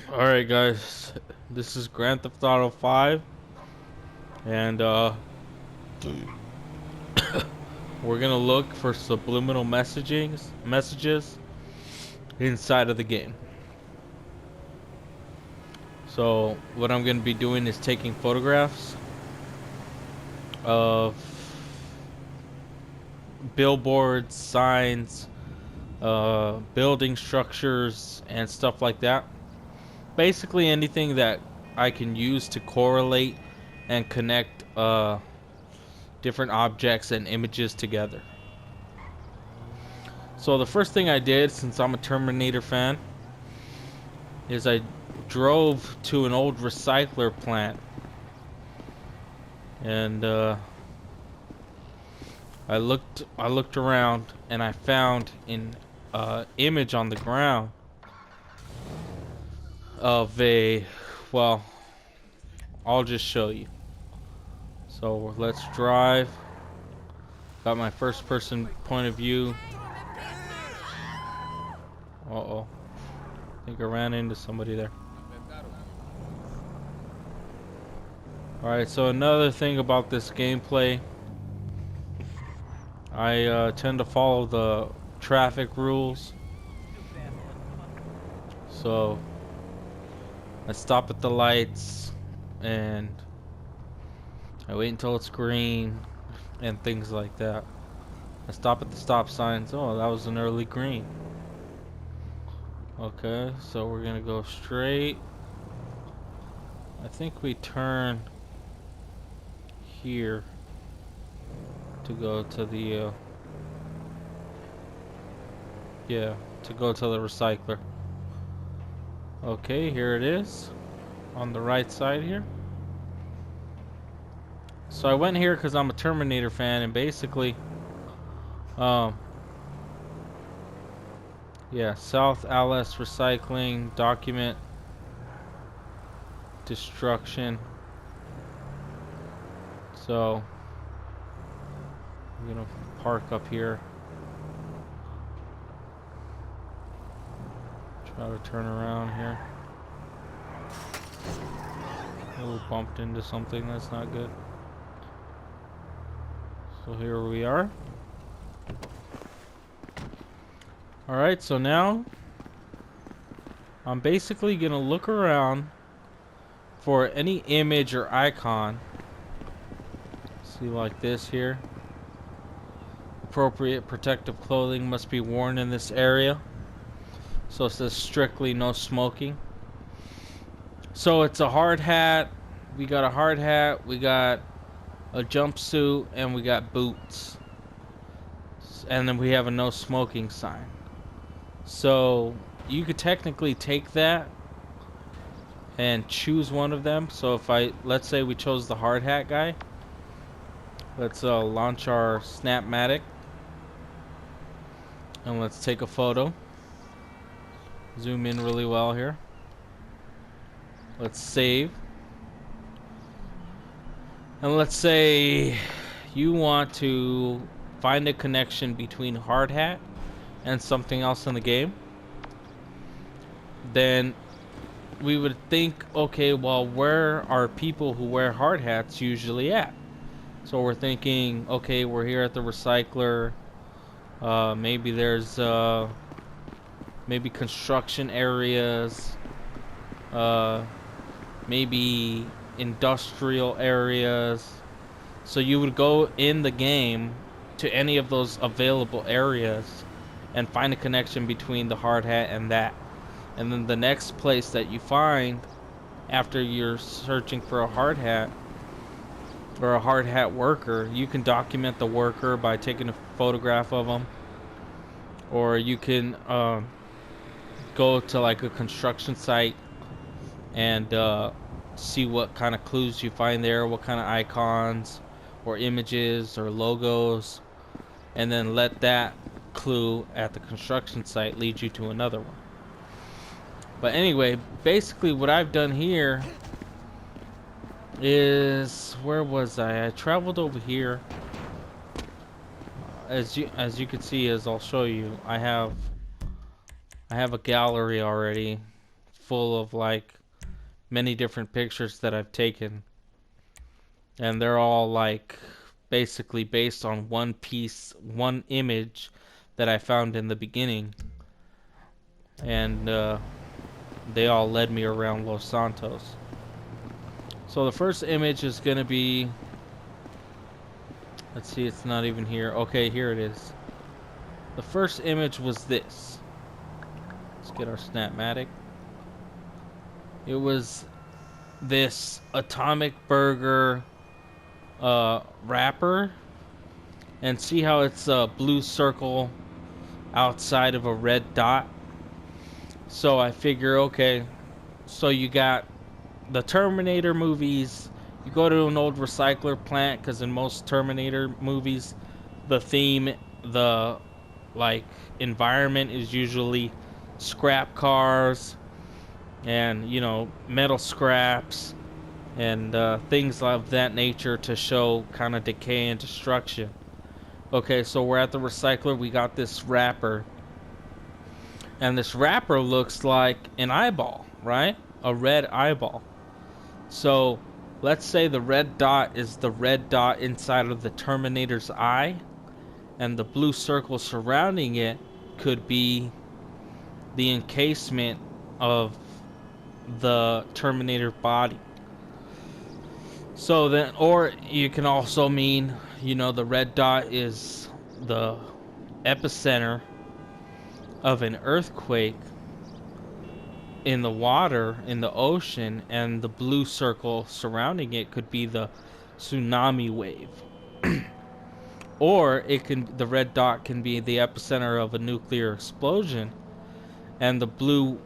Alright guys, this is Grand Theft Auto 5 and we're gonna look for subliminal messages inside of the game. So what I'm gonna be doing is taking photographs of billboards, signs, building structures and stuff like that. Basically anything that I can use to correlate and connect different objects and images together. So the first thing I did, since I'm a Terminator fan, is I drove to an old recycler plant and I looked around and I found an image on the ground of a, well, I'll just show you. So let's drive. Got my first person point of view. Uh-oh. I think I ran into somebody there. Alright, so another thing about this gameplay, I tend to follow the traffic rules. So I stop at the lights and I wait until it's green and things like that. I stop at the stop signs. Oh, that was an early green. Okay, so we're gonna go straight. I think we turn here to go to the to go to the recycler. Okay, here it is on the right side here. So I went here because I'm a Terminator fan, and basically yeah, South Alice Recycling, document destruction. So I'm gonna park up here. Try to turn around here. Oh, bumped into something, that's not good. So here we are. Alright, so now I'm basically gonna look around for any image or icon. See, like this here. Appropriate protective clothing must be worn in this area. So it says strictly no smoking. So it's a hard hat. We got a hard hat. We got a jumpsuit, and we got boots. And then we have a no smoking sign. So you could technically take that and choose one of them. So if let's say we chose the hard hat guy. Let's launch our Snapmatic. And let's take a photo. Zoom in really well here. Let's save. And let's say you want to find a connection between hard hat and something else in the game. Then we would think, okay, well, where are people who wear hard hats usually at? So we're thinking, okay, we're here at the recycler. Maybe there's maybe construction areas, maybe industrial areas. So you would go in the game to any of those available areas and find a connection between the hard hat and that. And then the next place that you find after you're searching for a hard hat or a hard hat worker, you can document the worker by taking a photograph of them, or you can go to like a construction site and see what kind of clues you find there, what kind of icons or images or logos, and then let that clue at the construction site lead you to another one. But anyway, basically what I've done here is, where was I traveled over here. As you can see, as I'll show you, I have a gallery already full of like many different pictures that I've taken, and they're all like basically based on one image that I found in the beginning, and they all led me around Los Santos. So the first image is gonna be, let's see, it's not even here. Okay, here it is. The first image was this. Let's get our Snapmatic. It was this atomic burger wrapper, and see how it's a blue circle outside of a red dot. So I figure, okay, so you got the Terminator movies. You go to an old recycler plant, because in most Terminator movies, the theme, the like environment is usually scrap cars and, you know, metal scraps and things of that nature to show kind of decay and destruction. Okay, so we're at the recycler. We got this wrapper, and this wrapper looks like an eyeball, right? A red eyeball. So let's say the red dot is the red dot inside of the Terminator's eye, and the blue circle surrounding it could be the encasement of the Terminator body. So then, or you can also mean, you know, the red dot is the epicenter of an earthquake in the water, in the ocean, and the blue circle surrounding it could be the tsunami wave. Or it can, the red dot can be the epicenter of a nuclear explosion, and the blue,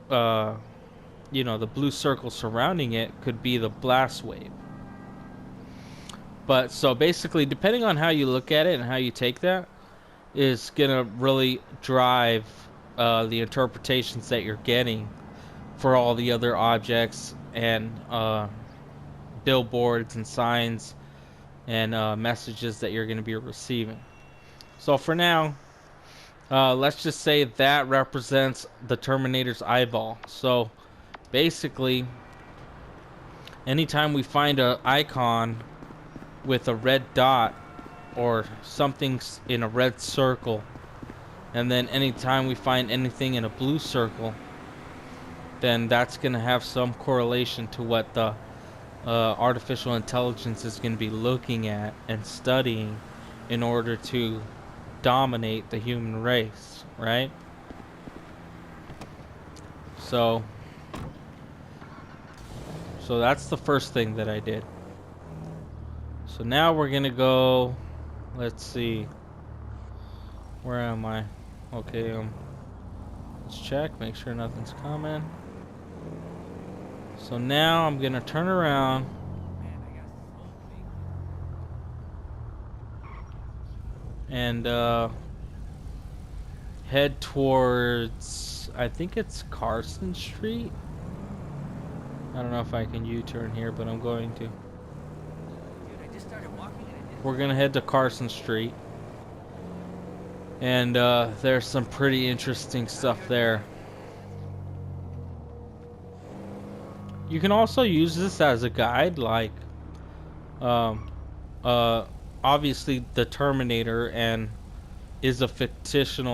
you know, the blue circle surrounding it could be the blast wave. But so basically, depending on how you look at it and how you take that, is gonna really drive the interpretations that you're getting for all the other objects and billboards and signs and messages that you're going to be receiving. So for now, let's just say that represents the Terminator's eyeball. So basically, anytime we find an icon with a red dot or something in a red circle, and then anytime we find anything in a blue circle, then that's going to have some correlation to what the artificial intelligence is going to be looking at and studying in order to dominate the human race, right? So that's the first thing that I did. So now we're going to go, let's see, where am I? Okay, let's check, make sure nothing's coming. So now I'm gonna turn around and head towards, I think it's Carson Street. I don't know if I can U-turn here, but I'm going to. We're gonna head to Carson Street, and there's some pretty interesting stuff there. You can also use this as a guide, like obviously the Terminator and is a fictitious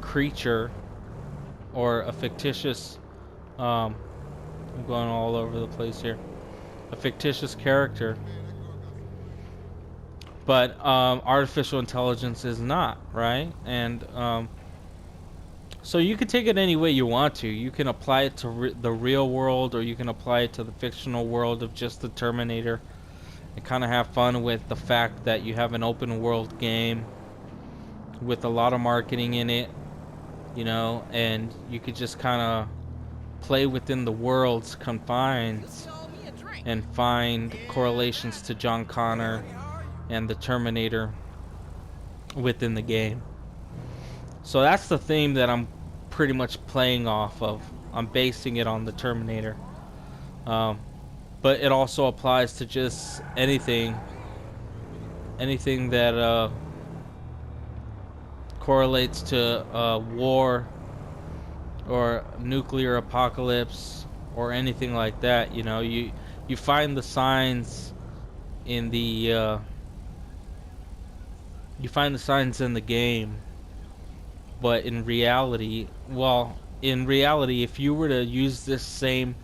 creature, or a fictitious I'm going all over the place here, a fictitious character, but artificial intelligence is not, right? And so you can take it any way you want to. You can apply it to the real world, or you can apply it to the fictional world of just the Terminator, and kind of have fun with the fact that you have an open world game with a lot of marketing in it, you know, and you could just kind of play within the world's confines and find correlations to John Connor and the Terminator within the game. So that's the theme that I'm pretty much playing off of. I'm basing it on the Terminator. But it also applies to just anything that correlates to war or nuclear apocalypse or anything like that. You know, you find the signs in the you find the signs in the game, but in reality, well, in reality, if you were to use this same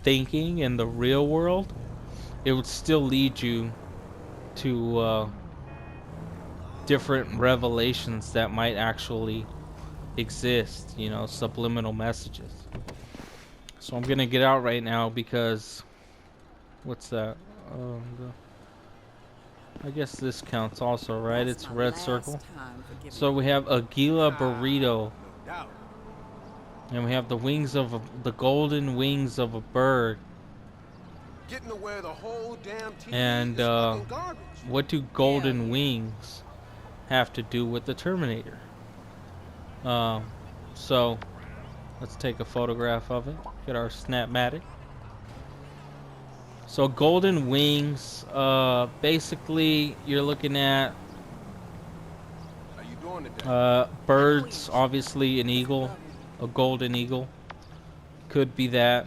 thinking in the real world, it would still lead you to different revelations that might actually exist, you know, subliminal messages. So I'm gonna get out right now because what's that? I guess this counts also, right? It's a red circle. So we have Aguila burrito, and we have the wings of the golden wings of a bird. And what do golden wings have to do with the Terminator? So let's take a photograph of it. Get our Snapmatic. So golden wings, basically you're looking at birds, obviously an eagle, a golden eagle. Could be that.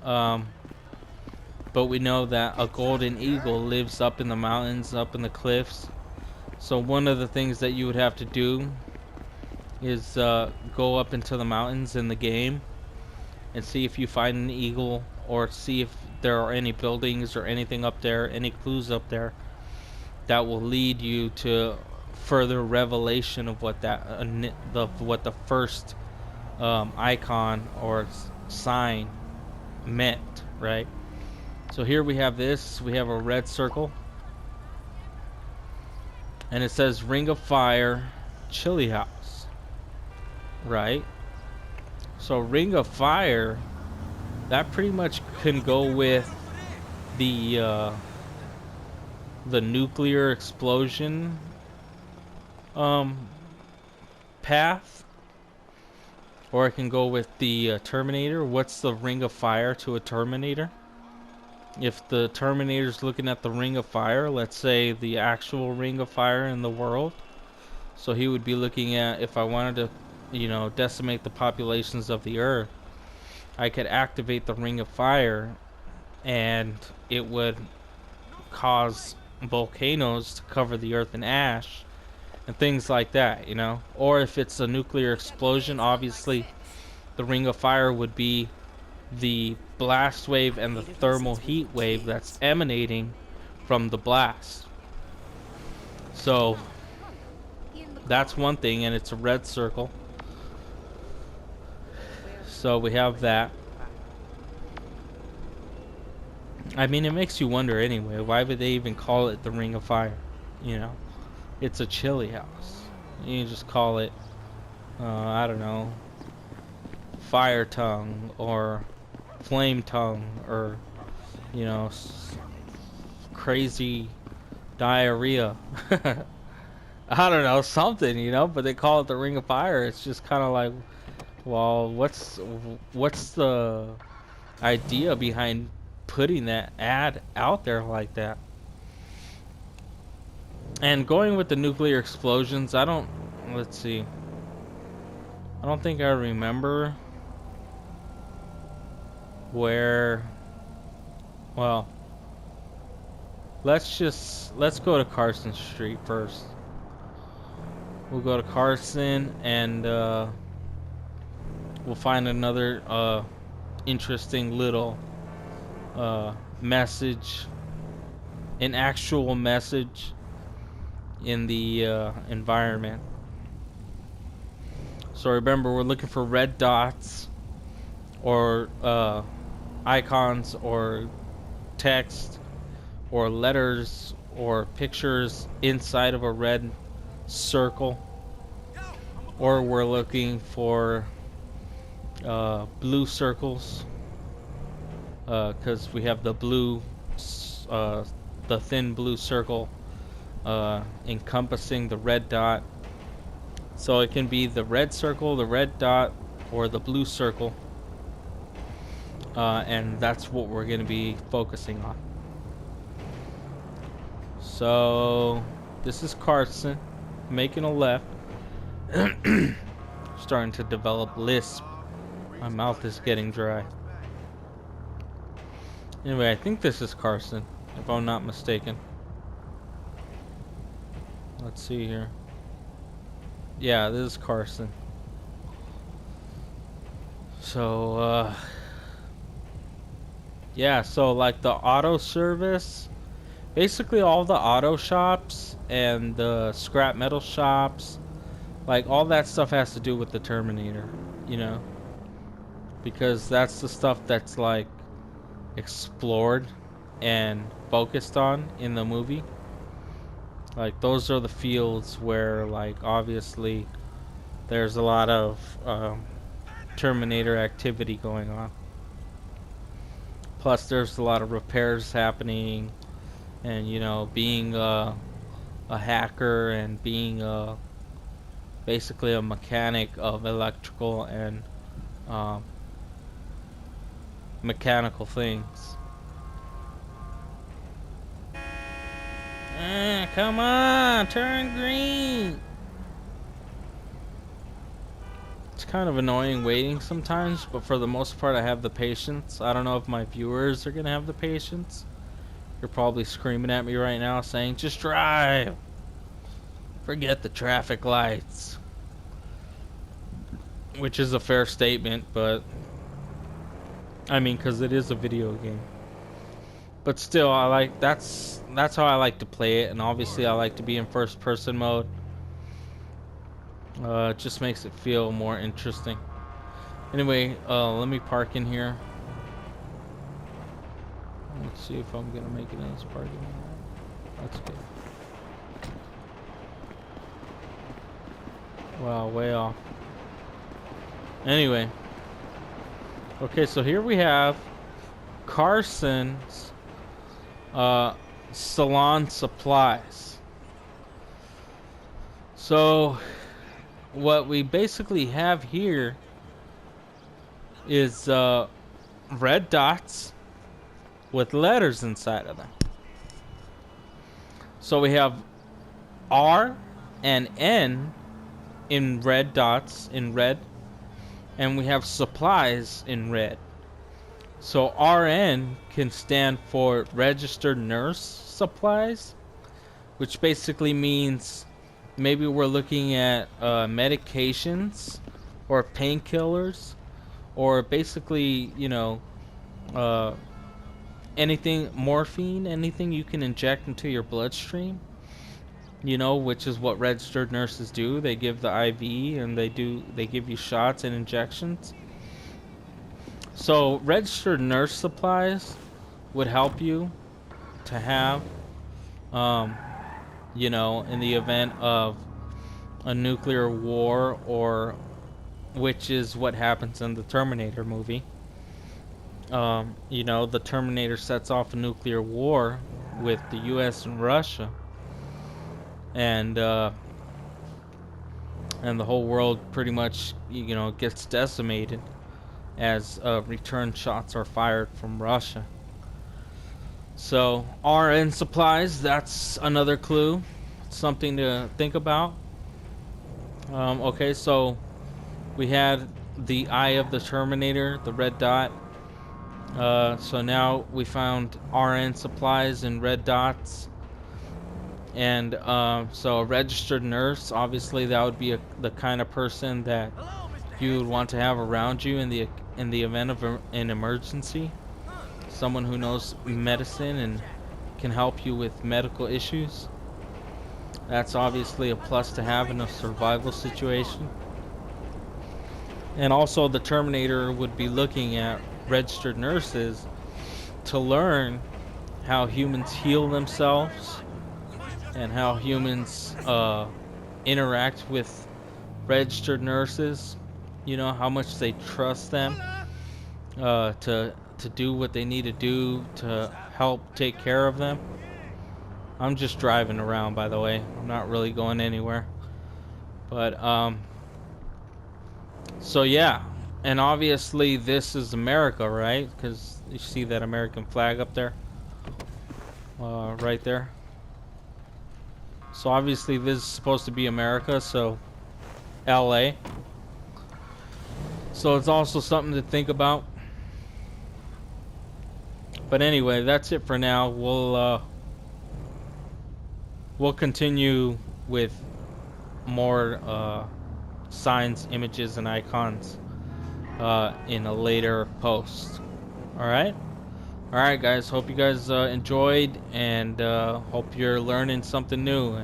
But we know that a golden eagle lives up in the mountains, up in the cliffs. So one of the things that you would have to do is go up into the mountains in the game and see if you find an eagle, or see if there are any buildings or anything up there, any clues up there that will lead you to further revelation of what that what the first icon or sign meant, right? So here we have this. We have a red circle, and it says Ring of Fire, Chili House, right? So Ring of Fire, that pretty much can go with the nuclear explosion path, or it can go with the Terminator. What's the Ring of Fire to a Terminator? If the Terminator's looking at the Ring of Fire, let's say the actual Ring of Fire in the world, so he would be looking at, if I wanted to, you know, decimate the populations of the Earth, I could activate the Ring of Fire, and it would cause volcanoes to cover the Earth in ash, and things like that, you know. Or if it's a nuclear explosion, obviously the Ring of Fire would be the blast wave and the thermal heat wave that's emanating from the blast. So that's one thing, and it's a red circle. So we have that. I mean, it makes you wonder anyway, why would they even call it the Ring of Fire? You know, it's a chili house. You just call it, I don't know, Fire Tongue or Flame Tongue, or, you know, crazy diarrhea. I don't know, something, you know, but they call it the Ring of Fire. It's just kind of like, well, what's the idea behind putting that ad out there like that? And going with the nuclear explosions, let's see, I don't think I remember where, well, let's go to Carson Street first. We'll go to Carson, and we'll find another interesting little message, an actual message in the environment. So remember, we're looking for red dots or icons or text or letters or pictures inside of a red circle, or we're looking for blue circles, because we have the blue, the thin blue circle encompassing the red dot. So it can be the red circle, the red dot, or the blue circle, and that's what we're going to be focusing on. So this is Carson, making a left. Starting to develop lisp. My mouth is getting dry. Anyway, I think this is Carson, if I'm not mistaken. Let's see here. Yeah, this is Carson. So, yeah, so like the auto service, basically all the auto shops and the scrap metal shops, like all that stuff has to do with the Terminator, you know? Because that's the stuff that's like explored and focused on in the movie. Like those are the fields where like obviously there's a lot of Terminator activity going on. Plus there's a lot of repairs happening, and you know, being a hacker and being basically a mechanic of electrical and um, mechanical things. Come on, turn green. It's kind of annoying waiting sometimes, but for the most part I have the patience. I don't know if my viewers are gonna have the patience. You're probably screaming at me right now saying, just drive! Forget the traffic lights. Which is a fair statement, but I mean, because it is a video game. But still, I like that's how I like to play it, and obviously I like to be in first person mode. It just makes it feel more interesting. Anyway, let me park in here. Let's see if I'm gonna make it in this parking lot. That's good. Wow, way off. Anyway. Okay, so here we have Carson's salon supplies. So what we basically have here is red dots with letters inside of them. So we have R and N in red dots in red, and we have supplies in red. So RN can stand for registered nurse supplies, which basically means maybe we're looking at medications or painkillers, or basically, you know, anything, morphine, anything you can inject into your bloodstream, you know, which is what registered nurses do. They give the IV and they give you shots and injections. So registered nurse supplies would help you to have, you know, in the event of a nuclear war, or which is what happens in the Terminator movie. You know, the Terminator sets off a nuclear war with the US and Russia, and the whole world pretty much, you know, gets decimated as return shots are fired from Russia. So RN supplies, that's another clue, something to think about. Okay, so we had the eye of the Terminator, the red dot. So now we found RN supplies and red dots. And so a registered nurse, obviously that would be the kind of person that you would want to have around you in the event of an emergency. Someone who knows medicine and can help you with medical issues. That's obviously a plus to have in a survival situation. And also the Terminator would be looking at registered nurses to learn how humans heal themselves and how humans interact with registered nurses. You know, how much they trust them to do what they need to do to help take care of them. I'm just driving around, by the way. I'm not really going anywhere. But so yeah, and obviously this is America, right? Because you see that American flag up there, right there. So obviously this is supposed to be America, so LA. So it's also something to think about. But anyway, that's it for now. We'll continue with more signs, images, and icons in a later post. Alright? Alright, guys. Hope you guys enjoyed, and hope you're learning something new.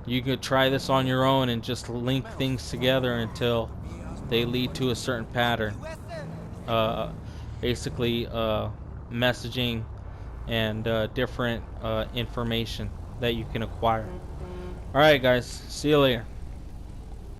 You could try this on your own and just link things together until they lead to a certain pattern. Uh, basically, messaging and different information that you can acquire. Alright, guys. See you later.